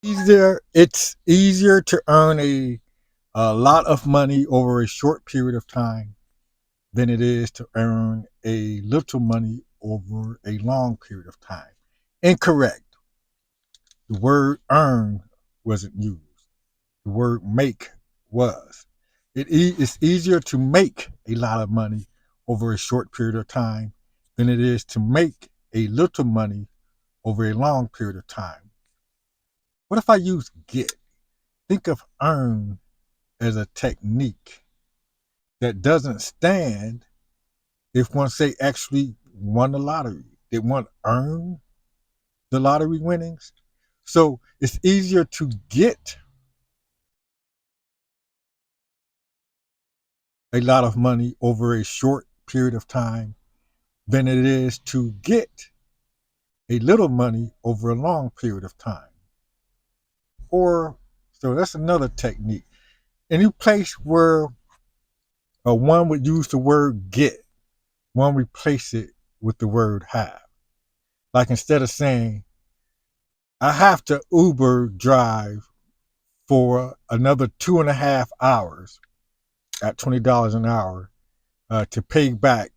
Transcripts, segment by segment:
It's easier to earn a lot of money over a short period of time than it is to earn a little money over a long period of time. Incorrect. The word earn wasn't used. The word make was. It's easier to make a lot of money over a short period of time than it is to make a little money over a long period of time. What if I use get? Think of earn as a technique that doesn't stand if one say actually won the lottery. Did one earn the lottery winnings? So it's easier to get a lot of money over a short period of time than it is to get a little money over a long period of time. Or so that's another technique. Any place where one would use the word get, one replace it with the word have. Like instead of saying, I have to Uber drive for another 2.5 hours at $20 an hour to pay back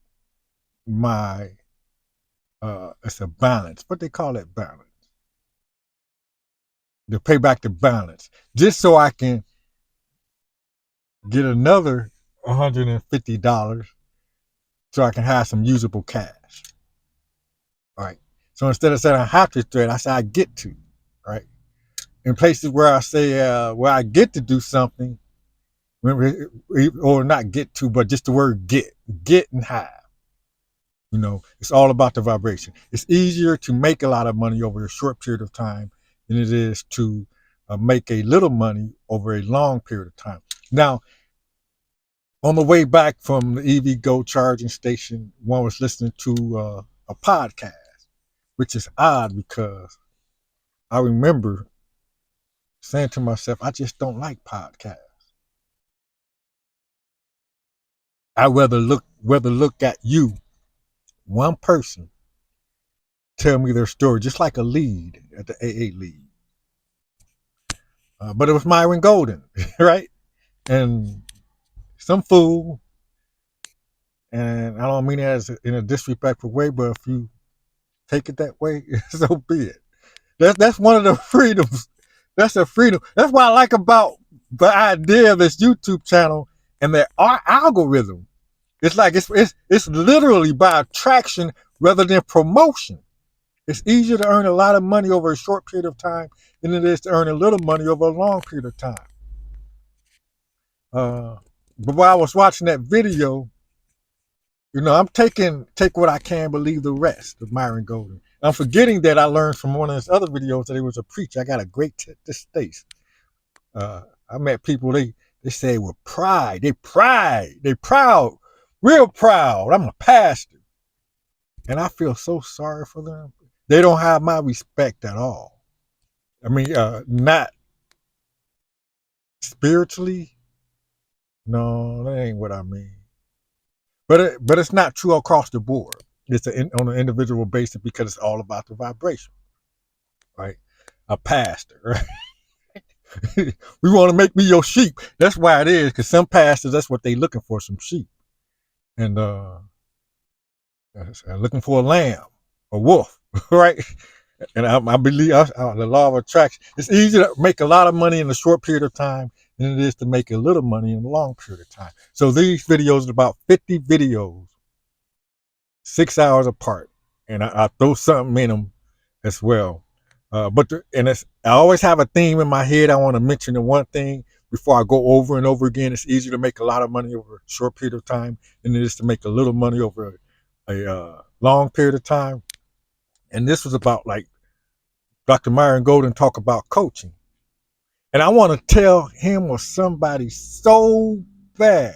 my, it's a balance. What they call it, balance. To pay back the balance. Just so I can get another $150 so I can have some usable cash. All right. So instead of saying I have to trade, I say I get to. Right. In places where I say where I get to do something, or not get to, but just the word get and have. It's all about the vibration. It's easier to make a lot of money over a short period of time than it is to make a little money over a long period of time. Now, on the way back from the EV Go charging station, one was listening to a podcast, which is odd because I remember saying to myself, I just don't like podcasts. I rather look at you, one person, tell me their story, just like a lead at the AA lead. But it was Myron Golden, right? And some fool, and I don't mean it as in a disrespectful way, but if you take it that way, so be it. That's one of the freedoms. That's a freedom. That's what I like about the idea of this YouTube channel and their algorithm. It's like it's literally by attraction rather than promotion. It's easier to earn a lot of money over a short period of time than it is to earn a little money over a long period of time. Uh, but while I was watching that video, I'm take what I can, believe the rest of Myron Golden. I'm forgetting that I learned from one of his other videos that he was a preacher. I got a great distaste. I met people they say with pride. They proud, real proud. I'm a pastor, and I feel so sorry for them. They don't have my respect at all. I mean, not spiritually. No, that ain't what I mean. But it's not true across the board. It's on an individual basis because it's all about the vibration, right? A pastor, right? We want to make me your sheep. That's why it is, because some pastors, that's what they looking for, some sheep, and looking for a lamb, a wolf, right? And I believe the law of attraction. It's easy to make a lot of money in a short period of time than it is to make a little money in a long period of time. So these videos are about 50 videos, 6 hours apart, and I throw something in them as well. I always have a theme in my head. I want to mention the one thing before I go over and over again. It's easier to make a lot of money over a short period of time than it is to make a little money over a long period of time. And this was about like Dr. Myron Golden talk about coaching. And I want to tell him or somebody so bad,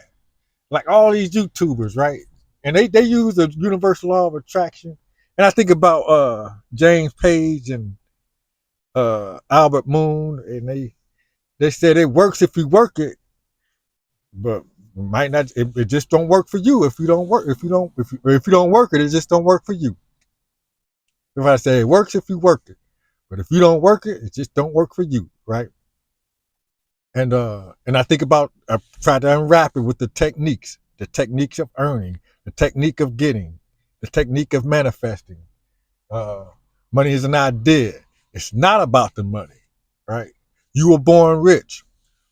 like all these YouTubers, right? And they use the universal law of attraction. And I think about James Page and Albert Moon, and they said it works if you work it, but it might not. It just don't work for you if you don't work. If you don't work it, it just don't work for you. If I say it works if you work it, But if you don't work it, it just don't work for you, right? And I think about I try to unwrap it with the techniques of earning, the technique of getting, the technique of manifesting. Uh, Money is an idea. It's not about the money, right? You were born rich,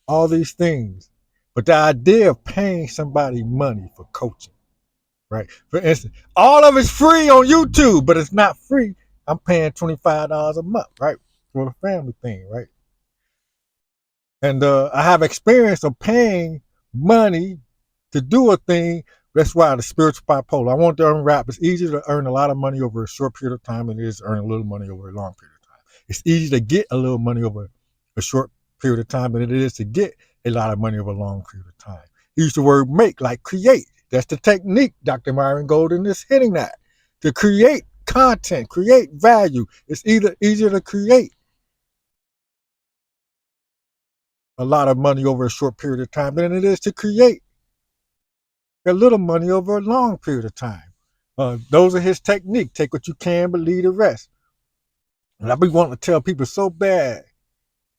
all these things. But the idea of paying somebody money for coaching, right? For instance, all of it's free on YouTube, but it's not free. I'm paying $25 a month, right? For the family thing, right? And I have experience of paying money to do a thing. That's why the spiritual bipolar. I want to unwrap. It's easier to earn a lot of money over a short period of time than it is to earn a little money over a long period of time. It's easy to get a little money over a short period of time than it is to get a lot of money over a long period of time. Use the word make, like create. That's the technique Dr. Myron Golden is hitting at. To create content, create value. It's either easier to create a lot of money over a short period of time than it is to create a little money over a long period of time. Those are his technique. Take what you can, but leave the rest. And I be wanting to tell people so bad,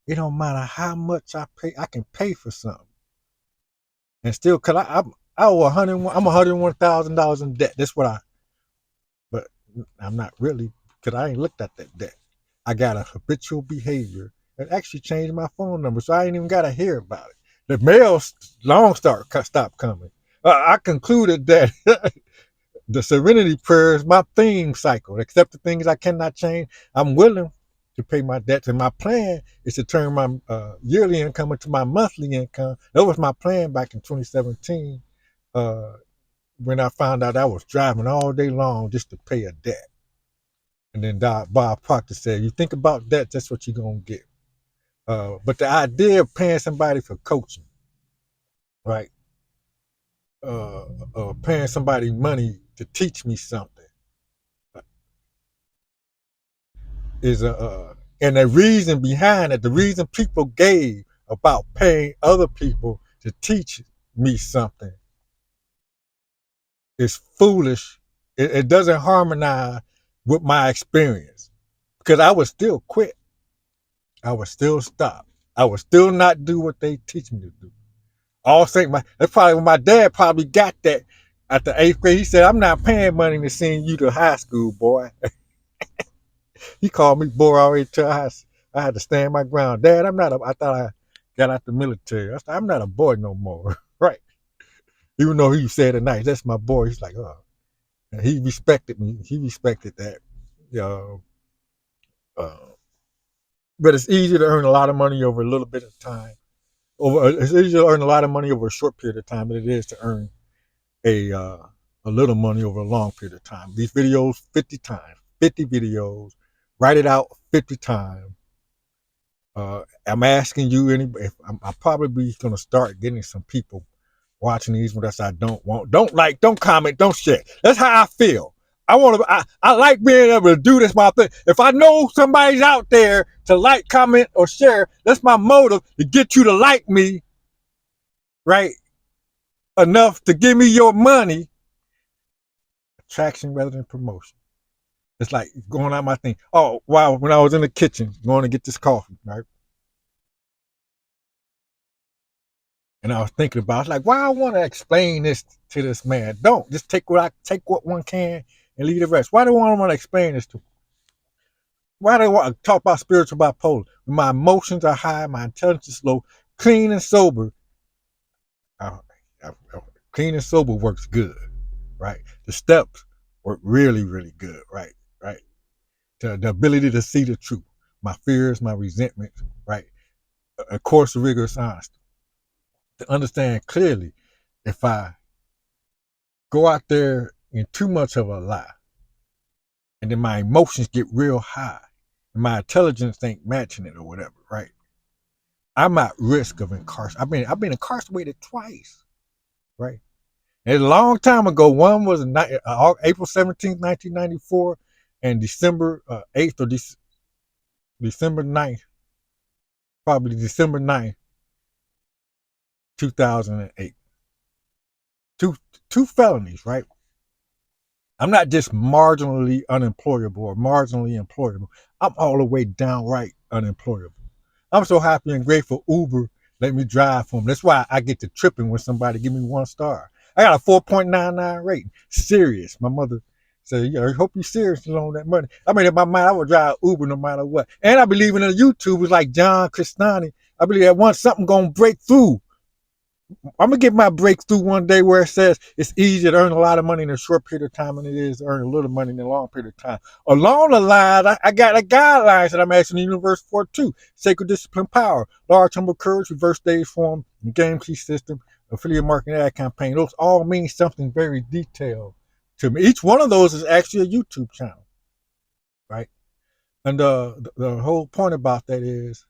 it don't matter how much I pay, I can pay for something. And still, cause I owe 101, I'm $101,000 in debt. That's what but I'm not really, cause I ain't looked at that debt. I got a habitual behavior that actually changed my phone number, so I ain't even got to hear about it. The mail stopped coming. I concluded that the serenity prayer is my theme cycle. Accept the things I cannot change. I'm willing to pay my debts, and my plan is to turn my yearly income into my monthly income. That was my plan back in 2017 uh, when I found out I was driving all day long just to pay a debt. And then Bob Proctor said, "You think about debts, that's what you're gonna get." But the idea of paying somebody for coaching, right? Paying somebody money to teach me something is and the reason behind it, the reason people gave about paying other people to teach me something is foolish. It doesn't harmonize with my experience because I would still quit. I would still stop. I would still not do what they teach me to do. All think that's probably when my dad probably got that at the eighth grade. He said, "I'm not paying money to send you to high school, boy." He called me boy already till I had to stand my ground. Dad, I thought I got out the military. I said, "I'm not a boy no more." Right. Even though he said it nice, that's my boy. He's like, oh. And he respected me. He respected that. Uh, uh, but it's easier to earn a lot of money over a little bit of time. It's easier to earn a lot of money over a short period of time than it is to earn a uh, a little money over a long period of time. These videos, 50 times, 50 videos, write it out 50 times. I'm asking you, anybody, I'm probably going to start getting some people watching these when that's I don't like, don't comment, don't share. That's how I feel. I like being able to do this my thing. If I know somebody's out there to like, comment, or share, that's my motive to get you to like me, right? Enough to give me your money. Attraction rather than promotion. It's like going out my thing. Oh, wow. When I was in the kitchen going to get this coffee, right? And I was thinking about, I was like, why I want to explain this to this man? Don't just take what one can and leave the rest. Why do I want to explain this to? Why do I want to talk about spiritual bipolar? When my emotions are high, my intelligence is low, clean and sober. Uh, Clean and sober works good, right? The steps work really, really good, right? Right. The ability to see the truth, my fears, my resentment, right? A course of rigorous honesty. To understand clearly if I go out there in too much of a lie and then my emotions get real high and my intelligence ain't matching it or whatever, right? I'm at risk of incarceration. I've been incarcerated twice, right? And a long time ago. One was April 17th, 1994, and December 8th or December 9th, probably December 9th, 2008. Two two felonies, right? I'm not just marginally unemployable or marginally employable. I'm all the way downright unemployable. I'm so happy and grateful Uber let me drive for them. That's why I get to tripping when somebody give me 1 star. I got a 4.99 rating. Serious. My mother said, "Yeah, I hope you're serious on that money." I mean, in my mind, I would drive Uber no matter what. And I believe in the YouTubers like John Cristani. I believe that once something gonna break through, I'm gonna get my breakthrough one day where it says it's easier to earn a lot of money in a short period of time than it is to earn a little money in a long period of time. Along the lines, I got the guidelines that I'm asking the universe for too. Sacred discipline power, large number courage, reverse stage form, game key system, affiliate marketing ad campaign. Those all mean something very detailed to me. Each one of those is actually a YouTube channel, right? And the whole point about that is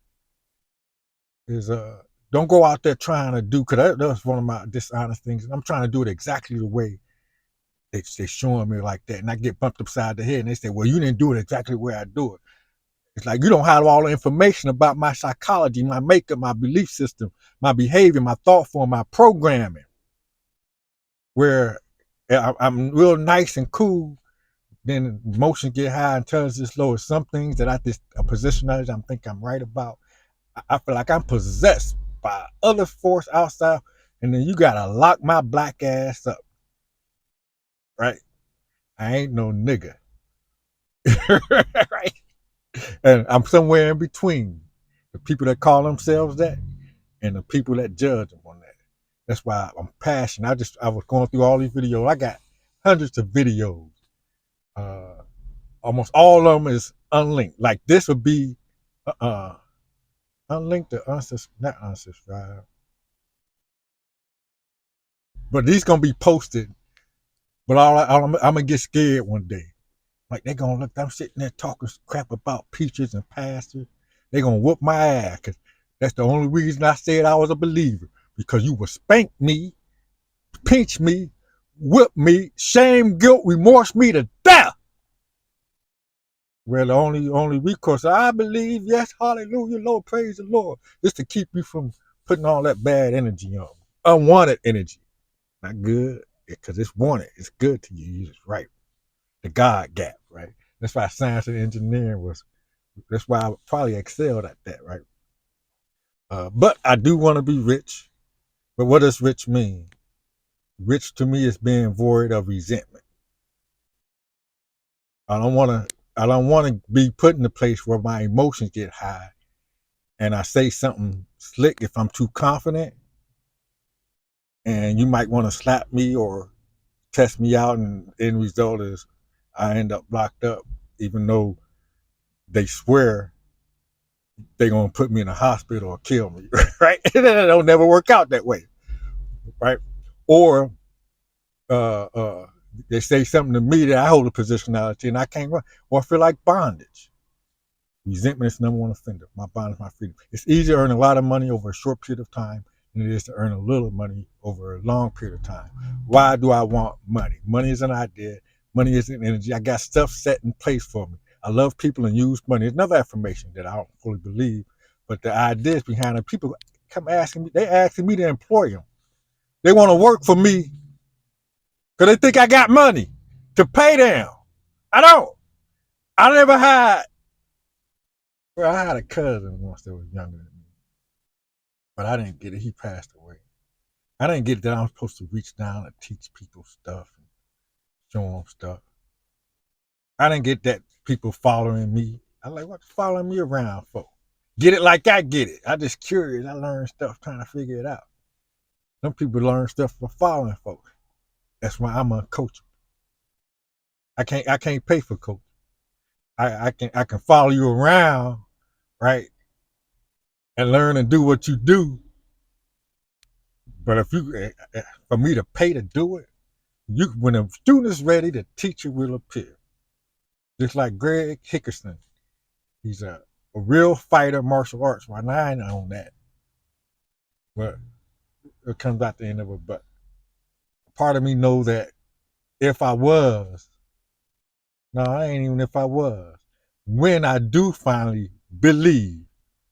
don't go out there trying to do, because that's one of my dishonest things. I'm trying to do it exactly the way they showing me like that, and I get bumped upside the head, and they say, "Well, you didn't do it exactly the way I do it." It's like you don't have all the information about my psychology, my makeup, my belief system, my behavior, my thought form, my programming. Where I'm real nice and cool, then emotions get high, intelligence is low. Some things that I just a position I think I'm right about. I feel like I'm possessed by other force outside, and then you gotta lock my black ass up, right? I ain't no nigga, right? And I'm somewhere in between the people that call themselves that and the people that judge them on that. That's why I'm passionate. I was going through all these videos. I got hundreds of videos. Uh, Almost all of them is unlinked. Like this would be unlinked to not unsubscribe, but these gonna be posted. But I'm gonna get scared one day. Like they gonna look, I'm sitting there talking crap about preachers and pastors. They gonna whoop my ass, cause that's the only reason I said I was a believer. Because you would spank me, pinch me, whip me, shame, guilt, remorse me to death. Well, the only recourse I believe, yes, hallelujah, Lord, praise the Lord, is to keep you from putting all that bad energy on, unwanted energy, not good, because it's wanted, it's good to you, use it right. The God gap, right? That's why science and engineering was. That's why I probably excelled at that, right? But I do want to be rich. But what does rich mean? Rich to me is being void of resentment. I don't want to. I don't want to be put in a place where my emotions get high and I say something slick if I'm too confident, and you might want to slap me or test me out, and the end result is I end up locked up, even though they swear they're gonna put me in a hospital or kill me, right? It'll never work out that way, right? Or uh, uh, they say something to me that I hold a positionality and I can't run, or I feel like bondage. Resentment is number one offender. My bondage, my freedom. It's easier to earn a lot of money over a short period of time than it is to earn a little money over a long period of time. Why do I want money? Money is an idea. Money is an energy. I got stuff set in place for me. I love people and use money. It's another affirmation that I don't fully believe, but the ideas behind it. People come asking me. They asking me to employ them. They want to work for me because they think I got money to pay them. I don't. I never had. Well, I had a cousin once that was younger than me, but I didn't get it. He passed away. I didn't get that I'm supposed to reach down and teach people stuff and show them stuff. I didn't get that people following me. I like, what following me around for? Get it like I get it. I just curious. I learn stuff trying to figure it out. Some people learn stuff for following folks. That's why I'm a coach. I can't pay for coach. I can follow you around, right? And learn and do what you do. But if you for me to pay to do it, you when a student is ready, the teacher will appear. Just like Greg Hickerson. He's a real fighter, martial arts. Well, I ain't on that. But it comes out the end of it. But part of me know that if I was, no, I ain't even if I was. When I do finally believe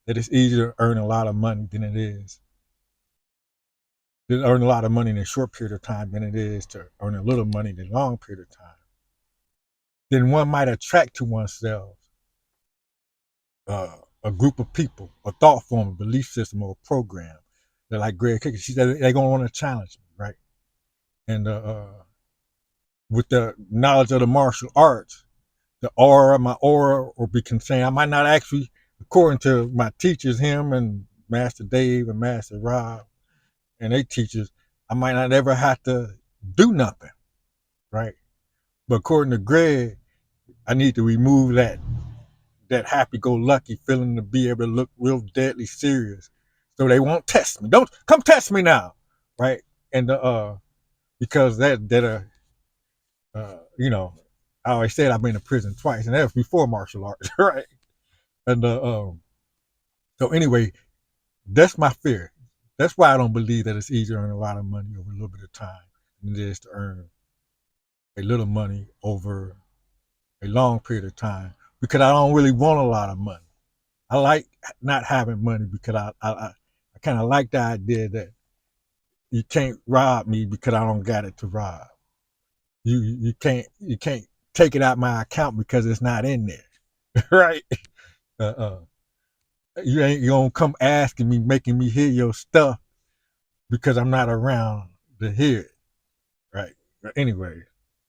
that it's easier to earn a lot of money than it is to earn a lot of money in a short period of time than it is to earn a little money in a long period of time. then one might attract to oneself a group of people, a thought form, a belief system, or a program. They're like Greg Kicker. She said they're gonna want to challenge me, right? And with the knowledge of the martial arts, my aura will be concerned. I might not actually, according to my teachers, him and Master Dave and Master Rob and they teachers, I might not ever have to do nothing, right? But according to Greg, I need to remove that happy-go-lucky feeling to be able to look real deadly serious, so they won't test me. Don't come test me now, right? And because you know, I always said I've been to prison twice, and that was before martial arts, right? And so anyway, that's my fear. That's why I don't believe that it's easier to earn a lot of money over a little bit of time than it is to earn a little money over a long period of time. Because I don't really want a lot of money. I like not having money because I kind of like the idea that you can't rob me because I don't got it to rob. You can't take it out my account because it's not in there, right? Uh, uh, you don't come asking me, making me hear your stuff because I'm not around to hear it, right? But anyway,